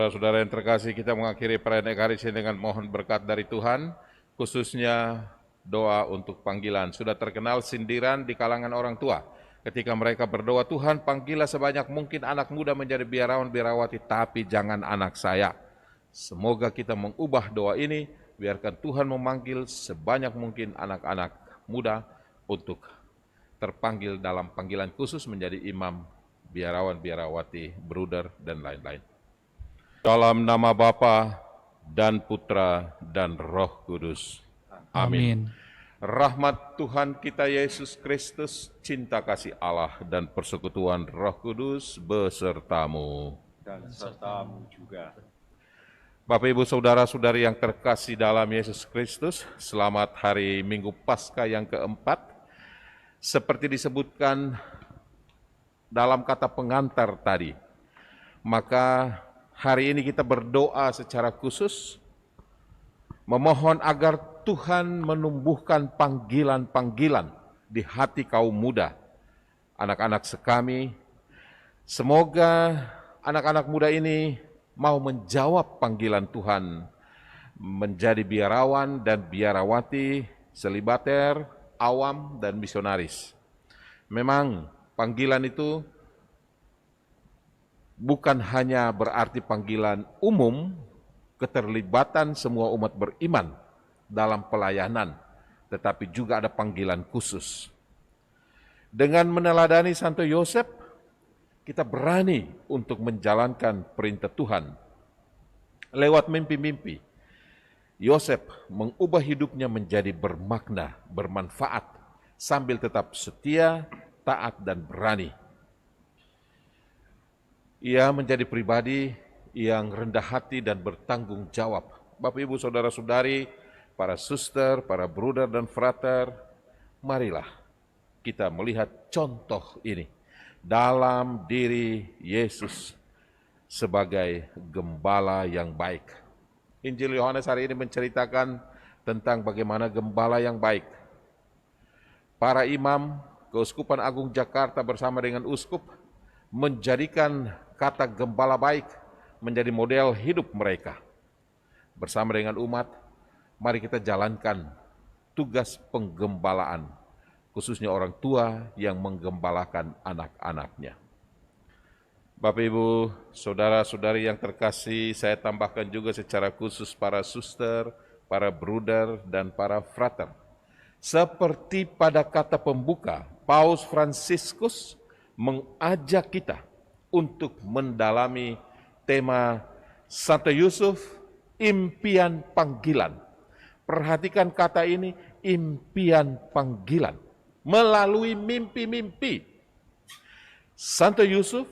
Saudara yang terkasih, kita mengakhiri perayaan Ekaristi dengan mohon berkat dari Tuhan, khususnya doa untuk panggilan. Sudah terkenal sindiran di kalangan orang tua. Ketika mereka berdoa, Tuhan panggillah sebanyak mungkin anak muda menjadi biarawan biarawati, tapi jangan anak saya. Semoga kita mengubah doa ini, biarkan Tuhan memanggil sebanyak mungkin anak-anak muda untuk terpanggil dalam panggilan khusus menjadi imam, biarawan, biarawati, bruder, dan lain-lain. Dalam nama Bapa dan Putra dan Roh Kudus. Amin. Rahmat Tuhan kita Yesus Kristus, cinta kasih Allah dan persekutuan Roh Kudus besertamu. Dan sertamu juga. Bapak, Ibu, Saudara-saudari yang terkasih dalam Yesus Kristus, selamat hari Minggu Paskah yang keempat. Seperti disebutkan dalam kata pengantar tadi, maka hari ini kita berdoa secara khusus, memohon agar Tuhan menumbuhkan panggilan-panggilan di hati kaum muda, anak-anak sekami. Semoga anak-anak muda ini mau menjawab panggilan Tuhan, menjadi biarawan dan biarawati, selibater, awam, dan misionaris. Memang panggilan itu bukan hanya berarti panggilan umum, keterlibatan semua umat beriman dalam pelayanan, tetapi juga ada panggilan khusus. Dengan meneladani Santo Yosef, kita berani untuk menjalankan perintah Tuhan. Lewat mimpi-mimpi, Yosef mengubah hidupnya menjadi bermakna, bermanfaat, sambil tetap setia, taat, dan berani. Ia menjadi pribadi yang rendah hati dan bertanggung jawab. Bapak, Ibu, Saudara-saudari, para suster, para bruder dan frater, marilah kita melihat contoh ini dalam diri Yesus sebagai gembala yang baik. Injil Yohanes hari ini menceritakan tentang bagaimana gembala yang baik. Para imam Keuskupan Agung Jakarta bersama dengan uskup menjadikan kata gembala baik menjadi model hidup mereka. Bersama dengan umat, mari kita jalankan tugas penggembalaan, khususnya orang tua yang menggembalakan anak-anaknya. Bapak, Ibu, Saudara-saudari yang terkasih, saya tambahkan juga secara khusus para suster, para bruder, dan para frater. Seperti pada kata pembuka, Paus Fransiskus mengajak kita untuk mendalami tema Santo Yusuf, impian panggilan. Perhatikan kata ini, impian panggilan. Melalui mimpi-mimpi, Santo Yusuf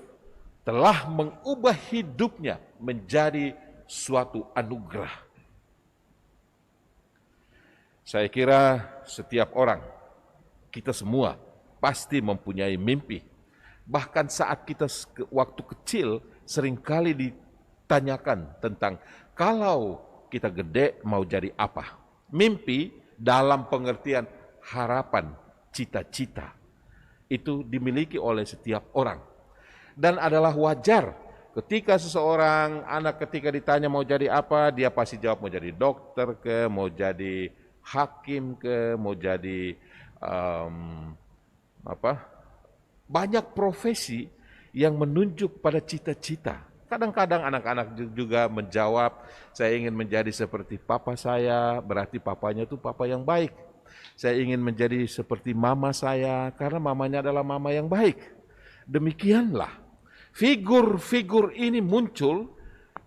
telah mengubah hidupnya menjadi suatu anugerah. Saya kira setiap orang, kita semua pasti mempunyai mimpi. Bahkan saat kita waktu kecil seringkali ditanyakan tentang kalau kita gede mau jadi apa. Mimpi dalam pengertian harapan, cita-cita, itu dimiliki oleh setiap orang. Dan adalah wajar ketika seseorang anak ketika ditanya mau jadi apa, dia pasti jawab mau jadi dokter ke, mau jadi hakim ke, mau jadi banyak profesi yang menunjuk pada cita-cita. Kadang-kadang anak-anak juga menjawab, saya ingin menjadi seperti papa saya, berarti papanya itu papa yang baik. Saya ingin menjadi seperti mama saya, karena mamanya adalah mama yang baik. Demikianlah, figur-figur ini muncul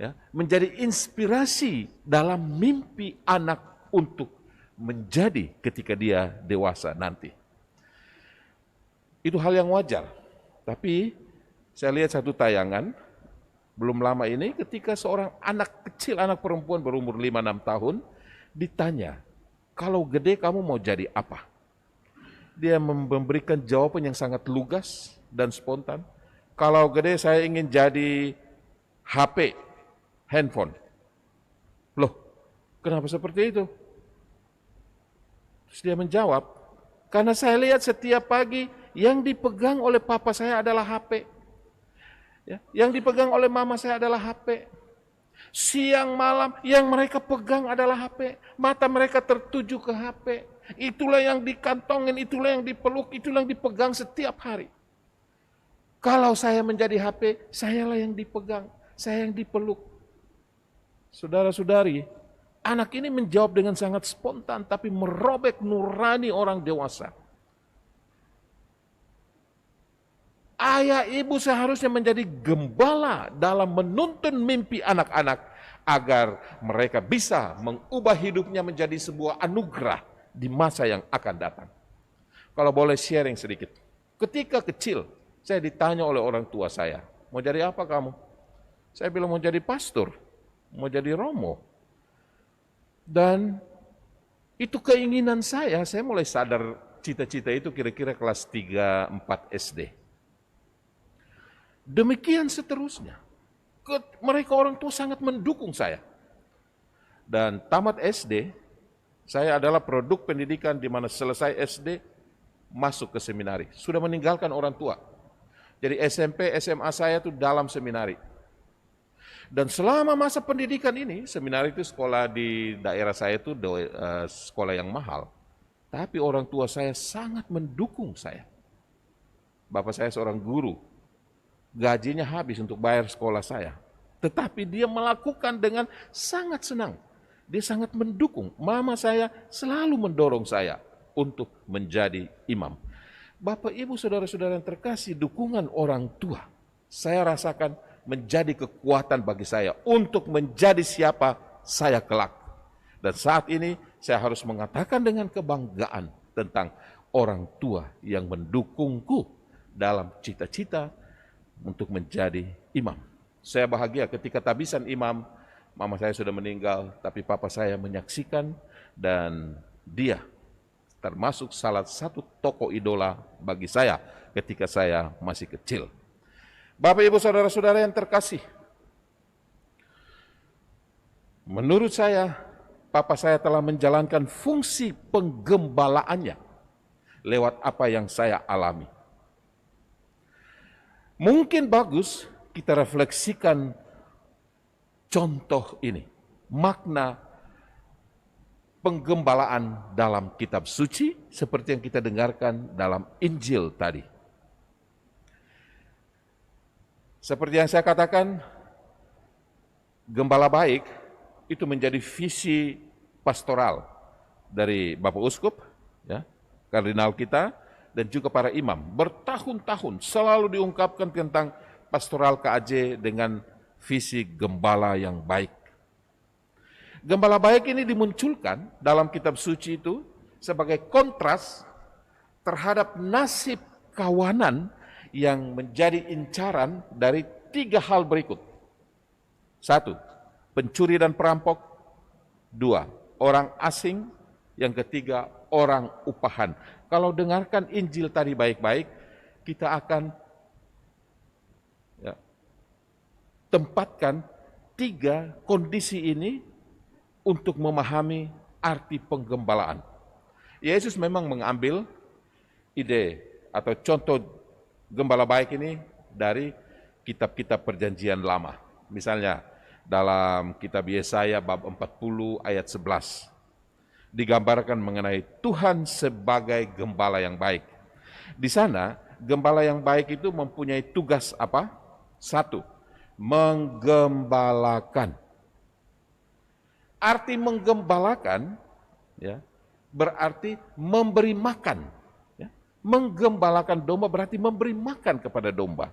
ya, menjadi inspirasi dalam mimpi anak untuk menjadi ketika dia dewasa nanti. Itu hal yang wajar. Tapi saya lihat satu tayangan belum lama ini ketika seorang anak kecil, anak perempuan berumur 5-6 tahun ditanya, kalau gede kamu mau jadi apa? Dia memberikan jawaban yang sangat lugas dan spontan. Kalau gede saya ingin jadi HP, handphone. Loh, kenapa seperti itu? Terus dia menjawab, karena saya lihat setiap pagi yang dipegang oleh papa saya adalah HP. Ya, yang dipegang oleh mama saya adalah HP. Siang malam yang mereka pegang adalah HP. Mata mereka tertuju ke HP. Itulah yang dikantongin, itulah yang dipeluk, itulah yang dipegang setiap hari. Kalau saya menjadi HP, sayalah yang dipegang, saya yang dipeluk. Saudara-saudari, anak ini menjawab dengan sangat spontan, tapi merobek nurani orang dewasa. Ayah ibu seharusnya menjadi gembala dalam menuntun mimpi anak-anak agar mereka bisa mengubah hidupnya menjadi sebuah anugerah di masa yang akan datang. Kalau boleh sharing sedikit. Ketika kecil, saya ditanya oleh orang tua saya, mau jadi apa kamu? Saya bilang mau jadi pastor, mau jadi romo. Dan itu keinginan saya mulai sadar cita-cita itu kira-kira kelas 3, 4 SD. Demikian seterusnya. Mereka orang tua sangat mendukung saya. Dan tamat SD, saya adalah produk pendidikan di mana selesai SD, masuk ke seminari. Sudah meninggalkan orang tua. Jadi SMP, SMA saya itu dalam seminari. Dan selama masa pendidikan ini, seminari itu sekolah di daerah saya itu sekolah yang mahal. Tapi orang tua saya sangat mendukung saya. Bapak saya seorang guru. Gajinya habis untuk bayar sekolah saya. Tetapi dia melakukan dengan sangat senang. Dia sangat mendukung. Mama saya selalu mendorong saya untuk menjadi imam. Bapak, Ibu, saudara-saudara yang terkasih, dukungan orang tua, saya rasakan menjadi kekuatan bagi saya untuk menjadi siapa saya kelak. Dan saat ini saya harus mengatakan dengan kebanggaan tentang orang tua yang mendukungku dalam cita-cita untuk menjadi imam. Saya bahagia ketika tabisan imam, mama saya sudah meninggal, tapi papa saya menyaksikan dan dia termasuk salah satu tokoh idola bagi saya ketika saya masih kecil. Bapak, Ibu, saudara-saudara yang terkasih, menurut saya, papa saya telah menjalankan fungsi penggembalaannya lewat apa yang saya alami. Mungkin bagus kita refleksikan contoh ini, makna penggembalaan dalam kitab suci seperti yang kita dengarkan dalam Injil tadi. Seperti yang saya katakan, gembala baik itu menjadi visi pastoral dari Bapak Uskup, ya, kardinal kita, dan juga para imam. Bertahun-tahun selalu diungkapkan tentang pastoral KAJ dengan visi gembala yang baik. Gembala baik ini dimunculkan dalam kitab suci itu sebagai kontras terhadap nasib kawanan yang menjadi incaran dari 3 hal berikut. 1, pencuri dan perampok. 2, orang asing. Yang ketiga, orang upahan. Kalau dengarkan Injil tadi baik-baik, kita akan tempatkan 3 kondisi ini untuk memahami arti penggembalaan. Yesus memang mengambil ide atau contoh gembala baik ini dari kitab-kitab perjanjian lama. Misalnya dalam kitab Yesaya bab 40 ayat 11. Digambarkan mengenai Tuhan sebagai gembala yang baik. Di sana, gembala yang baik itu mempunyai tugas apa? 1, menggembalakan. Arti menggembalakan, ya, berarti memberi makan. Ya. Menggembalakan domba berarti memberi makan kepada domba.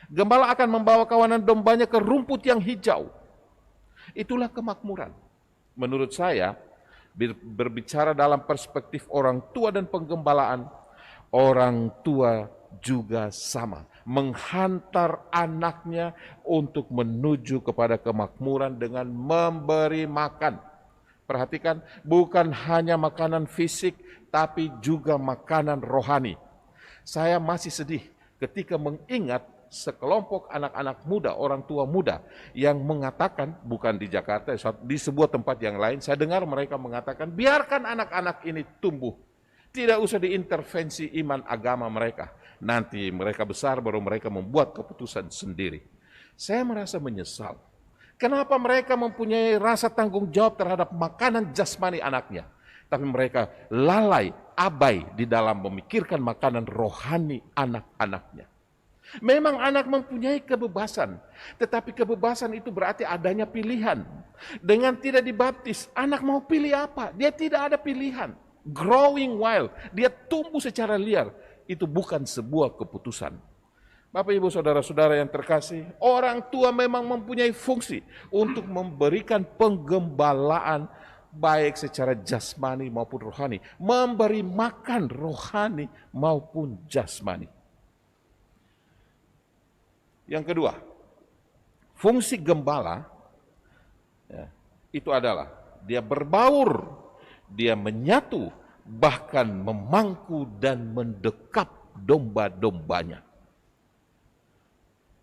Gembala akan membawa kawanan dombanya ke rumput yang hijau. Itulah kemakmuran. Menurut saya, berbicara dalam perspektif orang tua dan penggembalaan, orang tua juga sama, menghantar anaknya untuk menuju kepada kemakmuran dengan memberi makan. Perhatikan, bukan hanya makanan fisik, tapi juga makanan rohani. Saya masih sedih ketika mengingat sekelompok anak-anak muda, orang tua muda yang mengatakan, bukan di Jakarta, di sebuah tempat yang lain, saya dengar mereka mengatakan, biarkan anak-anak ini tumbuh. Tidak usah diintervensi iman agama mereka. Nanti mereka besar baru mereka membuat keputusan sendiri. Saya merasa menyesal Kenapa mereka mempunyai rasa tanggung jawab terhadap makanan jasmani anaknya, tapi mereka lalai, abai di dalam memikirkan makanan rohani anak-anaknya. Memang anak mempunyai kebebasan, tetapi kebebasan itu berarti adanya pilihan. Dengan tidak dibaptis, anak mau pilih apa? Dia tidak ada pilihan. Growing wild, dia tumbuh secara liar. Itu bukan sebuah keputusan. Bapak, Ibu, Saudara-saudara yang terkasih, orang tua memang mempunyai fungsi untuk memberikan penggembalaan baik secara jasmani maupun rohani, memberi makan rohani maupun jasmani. Yang kedua, fungsi gembala itu adalah dia berbaur, dia menyatu, bahkan memangku dan mendekap domba-dombanya.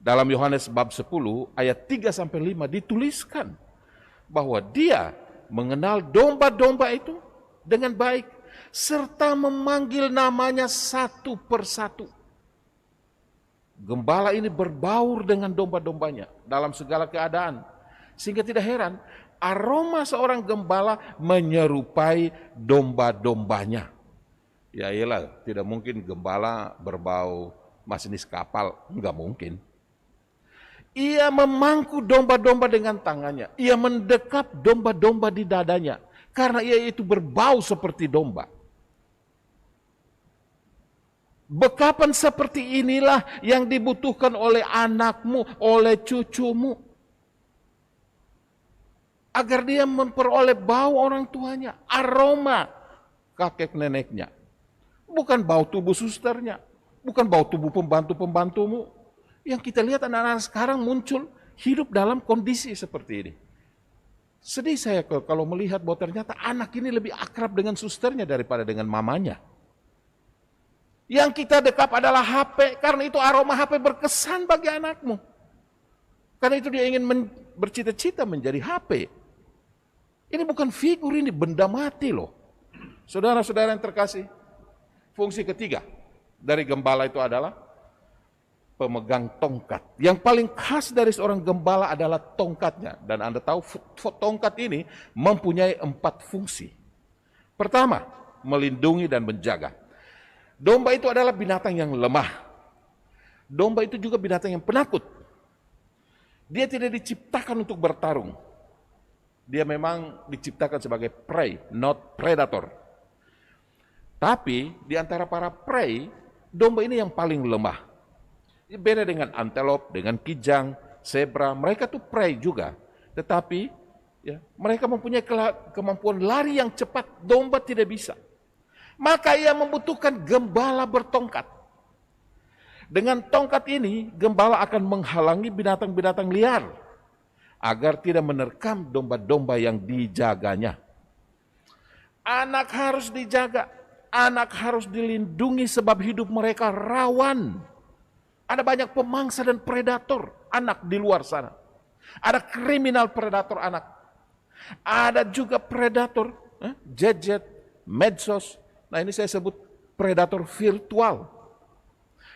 Dalam Yohanes bab 10 ayat 3-5 dituliskan bahwa dia mengenal domba-domba itu dengan baik serta memanggil namanya satu persatu. Gembala ini berbaur dengan domba-dombanya dalam segala keadaan. Sehingga tidak heran, aroma seorang gembala menyerupai domba-dombanya. Ya iyalah, tidak mungkin gembala berbau masinis kapal, enggak mungkin. Ia memangku domba-domba dengan tangannya. Ia mendekap domba-domba di dadanya. Karena ia itu berbau seperti domba. Bekapan seperti inilah yang dibutuhkan oleh anakmu, oleh cucumu. Agar dia memperoleh bau orang tuanya, aroma kakek neneknya. Bukan bau tubuh susternya, bukan bau tubuh pembantu-pembantumu. Yang kita lihat anak-anak sekarang muncul hidup dalam kondisi seperti ini. Sedih saya kalau melihat bahwa ternyata anak ini lebih akrab dengan susternya daripada dengan mamanya. Yang kita dekap adalah HP, karena itu aroma HP berkesan bagi anakmu. Karena itu dia ingin bercita-cita menjadi HP. Ini bukan figur, ini benda mati loh. Saudara-saudara yang terkasih, fungsi ketiga dari gembala itu adalah pemegang tongkat. Yang paling khas dari seorang gembala adalah tongkatnya. Dan Anda tahu tongkat ini mempunyai 4 fungsi. Pertama, melindungi dan menjaga. Domba itu adalah binatang yang lemah. Domba itu juga binatang yang penakut. Dia tidak diciptakan untuk bertarung. Dia memang diciptakan sebagai prey, not predator. Tapi di antara para prey, domba ini yang paling lemah. Beda dengan antelop, dengan kijang, zebra, mereka tuh prey juga. Tetapi ya, mereka mempunyai kemampuan lari yang cepat, domba tidak bisa. Maka ia membutuhkan gembala bertongkat. Dengan tongkat ini, gembala akan menghalangi binatang-binatang liar agar tidak menerkam domba-domba yang dijaganya. Anak harus dijaga, anak harus dilindungi sebab hidup mereka rawan. Ada banyak pemangsa dan predator anak di luar sana. Ada kriminal predator anak. Ada juga predator gadget, medsos. Nah ini saya sebut predator virtual.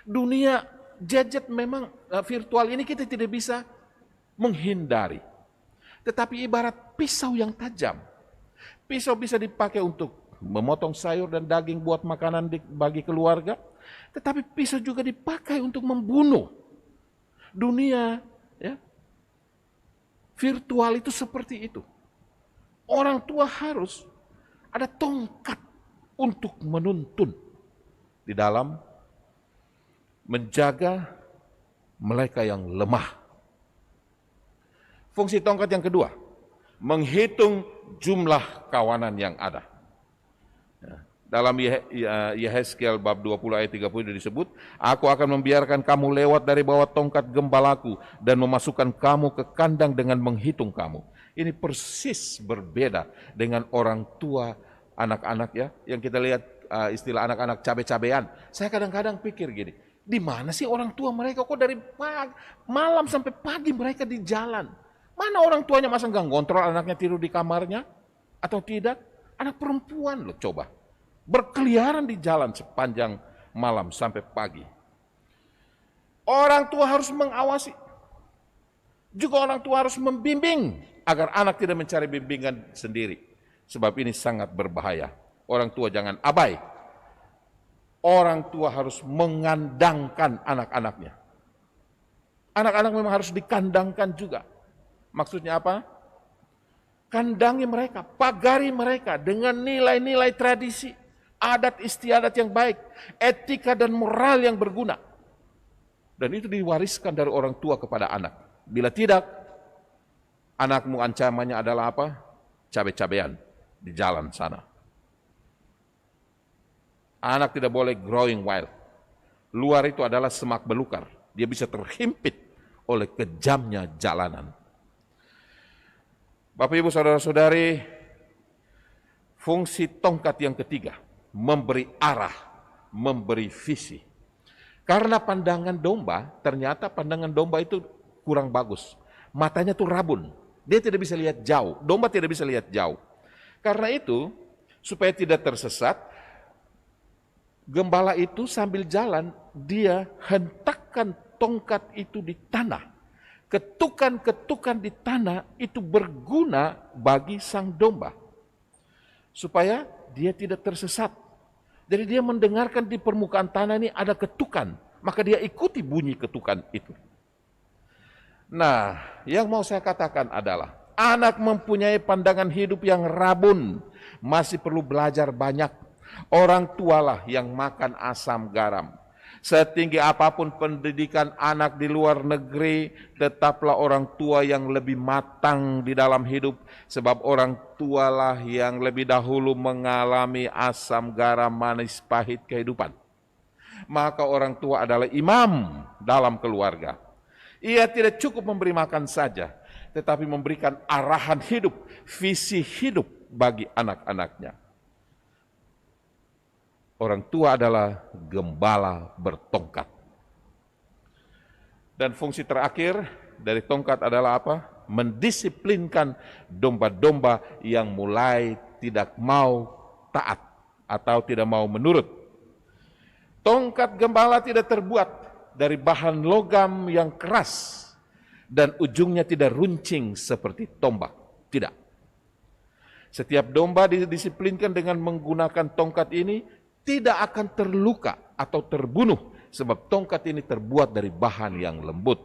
Dunia gadget memang virtual ini kita tidak bisa menghindari. Tetapi ibarat pisau yang tajam. Pisau bisa dipakai untuk memotong sayur dan daging buat makanan bagi keluarga. Tetapi pisau juga dipakai untuk membunuh. Dunia ya, virtual itu seperti itu. Orang tua harus ada tongkat untuk menuntun di dalam menjaga mereka yang lemah. Fungsi tongkat yang kedua, menghitung jumlah kawanan yang ada. Dalam Yehezkiel bab 20 ayat 30 disebut, aku akan membiarkan kamu lewat dari bawah tongkat gembalaku dan memasukkan kamu ke kandang dengan menghitung kamu. Ini persis berbeda dengan orang tua anak-anak ya, yang kita lihat istilah anak-anak cabe-cabean. Saya kadang-kadang pikir gini, di mana sih orang tua mereka kok dari malam sampai pagi mereka di jalan? Mana orang tuanya masa nggak ngontrol anaknya tidur di kamarnya atau tidak? Anak perempuan loh coba. Berkeliaran di jalan sepanjang malam sampai pagi. Orang tua harus mengawasi. Juga orang tua harus membimbing agar anak tidak mencari bimbingan sendiri. Sebab ini sangat berbahaya. Orang tua jangan abai. Orang tua harus mengandangkan anak-anaknya. Anak-anak memang harus dikandangkan juga. Maksudnya apa? Kandangi mereka, pagari mereka dengan nilai-nilai tradisi, adat istiadat yang baik, etika dan moral yang berguna. Dan itu diwariskan dari orang tua kepada anak. Bila tidak, anakmu ancamannya adalah apa? Cabe-cabean di jalan sana. Anak tidak boleh growing wild. Luar itu adalah semak belukar. Dia bisa terhimpit oleh kejamnya jalanan. Bapak, Ibu, Saudara-saudari, fungsi tongkat yang ketiga, memberi arah, memberi visi. Karena pandangan domba, ternyata pandangan domba itu kurang bagus. Matanya tuh rabun. Dia tidak bisa lihat jauh. Domba tidak bisa lihat jauh. Karena itu, supaya tidak tersesat, gembala itu sambil jalan, dia hentakkan tongkat itu di tanah. Ketukan-ketukan di tanah itu berguna bagi sang domba. Supaya dia tidak tersesat. Jadi dia mendengarkan di permukaan tanah ini ada ketukan. Maka dia ikuti bunyi ketukan itu. Nah, yang mau saya katakan adalah, anak mempunyai pandangan hidup yang rabun. Masih perlu belajar banyak. Orang tualah yang makan asam garam. Setinggi apapun pendidikan anak di luar negeri, tetaplah orang tua yang lebih matang di dalam hidup. Sebab orang tualah yang lebih dahulu mengalami asam garam manis pahit kehidupan. Maka orang tua adalah imam dalam keluarga. Ia tidak cukup memberi makan saja, tetapi memberikan arahan hidup, visi hidup bagi anak-anaknya. Orang tua adalah gembala bertongkat. Dan fungsi terakhir dari tongkat adalah apa? Mendisiplinkan domba-domba yang mulai tidak mau taat atau tidak mau menurut. Tongkat gembala tidak terbuat dari bahan logam yang keras dan ujungnya tidak runcing seperti tombak. Tidak. Setiap domba didisiplinkan dengan menggunakan tongkat ini tidak akan terluka atau terbunuh sebab tongkat ini terbuat dari bahan yang lembut.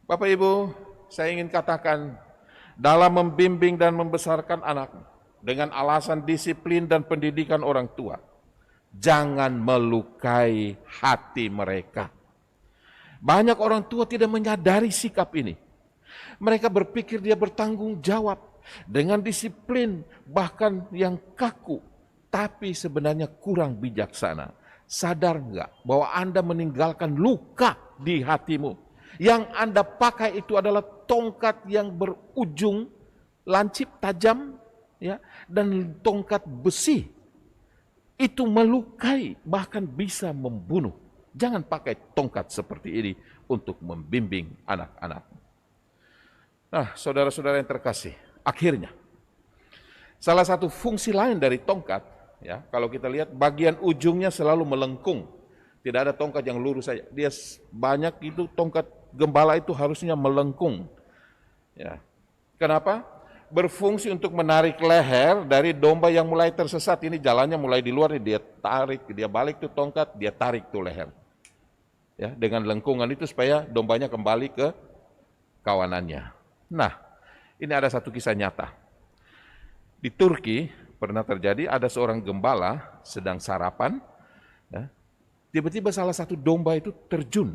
Bapak Ibu, saya ingin katakan dalam membimbing dan membesarkan anak dengan alasan disiplin dan pendidikan orang tua, jangan melukai hati mereka. Banyak orang tua tidak menyadari sikap ini. Mereka berpikir dia bertanggung jawab dengan disiplin bahkan yang kaku, tapi sebenarnya kurang bijaksana. Sadar enggak bahwa Anda meninggalkan luka di hatimu? Yang Anda pakai itu adalah tongkat yang berujung lancip tajam, ya, dan tongkat besi. Itu melukai, bahkan bisa membunuh. Jangan pakai tongkat seperti ini untuk membimbing anak-anak. Nah, saudara-saudara yang terkasih, akhirnya, salah satu fungsi lain dari tongkat, ya, kalau kita lihat bagian ujungnya selalu melengkung. Tidak ada tongkat yang lurus saja. Dia banyak itu tongkat gembala itu harusnya melengkung. Ya. Kenapa? Berfungsi untuk menarik leher dari domba yang mulai tersesat. Ini jalannya mulai di luar, dia tarik, dia balik tuh tongkat, dia tarik tuh leher. Ya, dengan lengkungan itu supaya dombanya kembali ke kawanannya. Nah, ini ada satu kisah nyata. Di Turki pernah terjadi ada seorang gembala sedang sarapan, ya, tiba-tiba salah satu domba itu terjun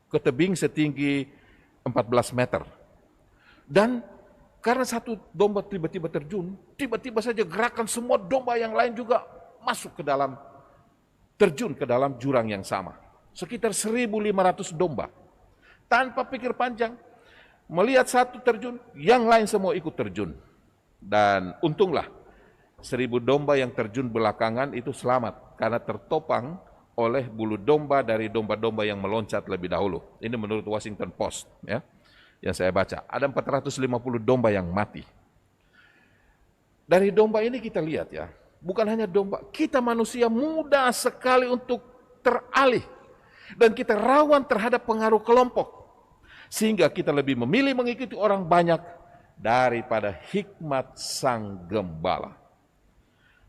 ke tebing setinggi 14 meter. Dan karena satu domba tiba-tiba terjun, tiba-tiba saja gerakan semua domba yang lain juga masuk ke dalam, terjun ke dalam jurang yang sama. Sekitar 1.500 domba. Tanpa pikir panjang, melihat satu terjun, yang lain semua ikut terjun. Dan untunglah 1.000 domba yang terjun belakangan itu selamat karena tertopang oleh bulu domba dari domba-domba yang meloncat lebih dahulu. Ini menurut Washington Post, ya, yang saya baca. Ada 450 domba yang mati. Dari domba ini kita lihat, ya, bukan hanya domba, kita manusia mudah sekali untuk teralih Dan kita rawan terhadap pengaruh kelompok. Sehingga kita lebih memilih mengikuti orang banyak daripada hikmat sang gembala.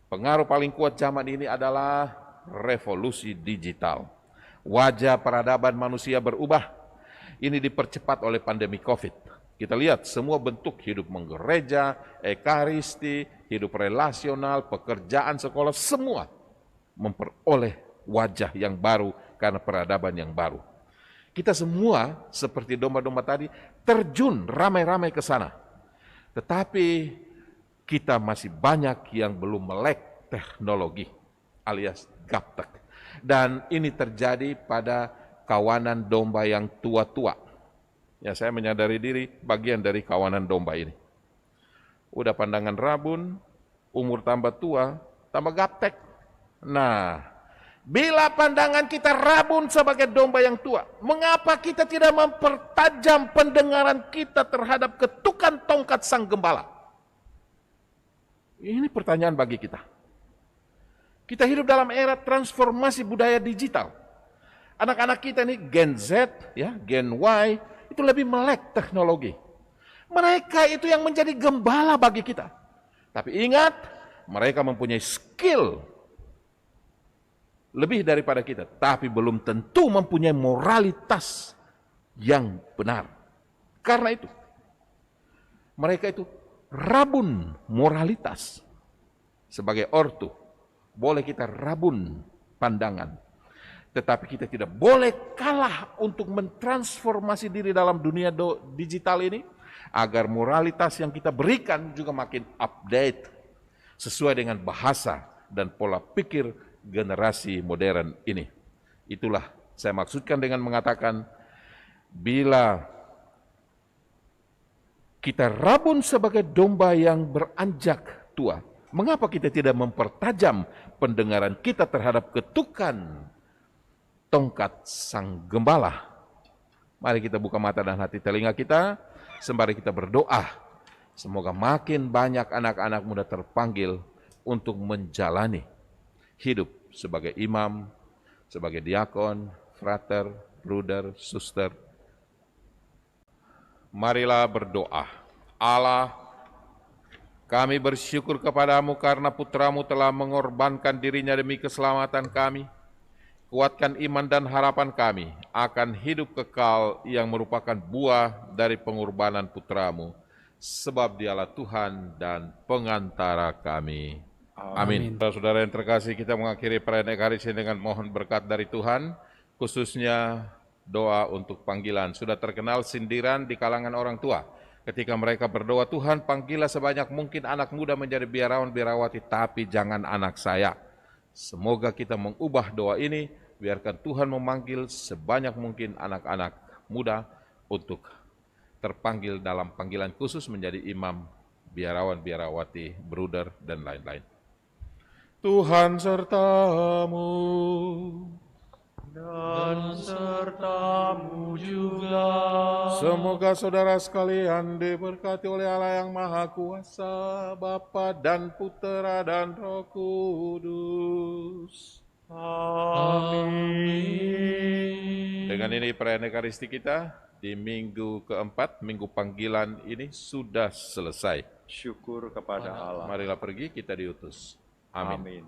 Pengaruh paling kuat zaman ini adalah revolusi digital. Wajah peradaban manusia berubah. Ini dipercepat oleh pandemi COVID. Kita lihat semua bentuk hidup menggereja, ekaristi, hidup relasional, pekerjaan, sekolah, semua memperoleh wajah yang baru karena peradaban yang baru. Kita semua seperti domba-domba tadi terjun ramai-ramai ke sana. Tetapi kita masih banyak yang belum melek teknologi alias gaptek. Dan ini terjadi pada kawanan domba yang tua-tua. Ya, saya menyadari diri bagian dari kawanan domba ini. Udah pandangan rabun, umur tambah tua, tambah gaptek. Nah, bila pandangan kita rabun sebagai domba yang tua, mengapa kita tidak mempertajam pendengaran kita terhadap ketukan tongkat sang gembala? Ini pertanyaan bagi kita. Kita hidup dalam era transformasi budaya digital. Anak-anak kita ini Gen Z, ya, Gen Y, itu lebih melek teknologi. Mereka itu yang menjadi gembala bagi kita. Tapi ingat, mereka mempunyai skill lebih daripada kita, tapi belum tentu mempunyai moralitas yang benar. Karena itu, mereka itu rabun moralitas. Sebagai ortu, boleh kita rabun pandangan, tetapi kita tidak boleh kalah untuk mentransformasi diri dalam dunia digital ini, agar moralitas yang kita berikan juga makin update, sesuai dengan bahasa dan pola pikir generasi modern ini. Itulah saya maksudkan dengan mengatakan, bila kita rabun sebagai domba yang beranjak tua, mengapa kita tidak mempertajam pendengaran kita terhadap ketukan tongkat sang gembala? Mari kita buka mata dan hati telinga kita, sembari kita berdoa. Semoga makin banyak anak-anak muda terpanggil untuk menjalani hidup sebagai imam, sebagai diakon, frater, bruder, suster. Marilah berdoa. Allah, kami bersyukur kepadamu karena putramu telah mengorbankan dirinya demi keselamatan kami. Kuatkan iman dan harapan kami akan hidup kekal yang merupakan buah dari pengorbanan putramu, sebab dialah Tuhan dan pengantara kami. Amin. Saudara yang terkasih, kita mengakhiri perayaan Ekaristi dengan mohon berkat dari Tuhan, khususnya doa untuk panggilan. Sudah terkenal sindiran di kalangan orang tua. Ketika mereka berdoa, Tuhan panggillah sebanyak mungkin anak muda menjadi biarawan biarawati, tapi jangan anak saya. Semoga kita mengubah doa ini, biarkan Tuhan memanggil sebanyak mungkin anak-anak muda untuk terpanggil dalam panggilan khusus menjadi imam, biarawan, biarawati, bruder, dan lain-lain. Tuhan sertamu dan sertamu juga. Semoga saudara sekalian diberkati oleh Allah yang Maha Kuasa, Bapa dan Putera dan Roh Kudus. Amin. Dengan ini perayaan Ekaristi kita di minggu keempat, minggu panggilan ini sudah selesai. Syukur kepada Allah. Marilah pergi, kita diutus. Amin. Amin.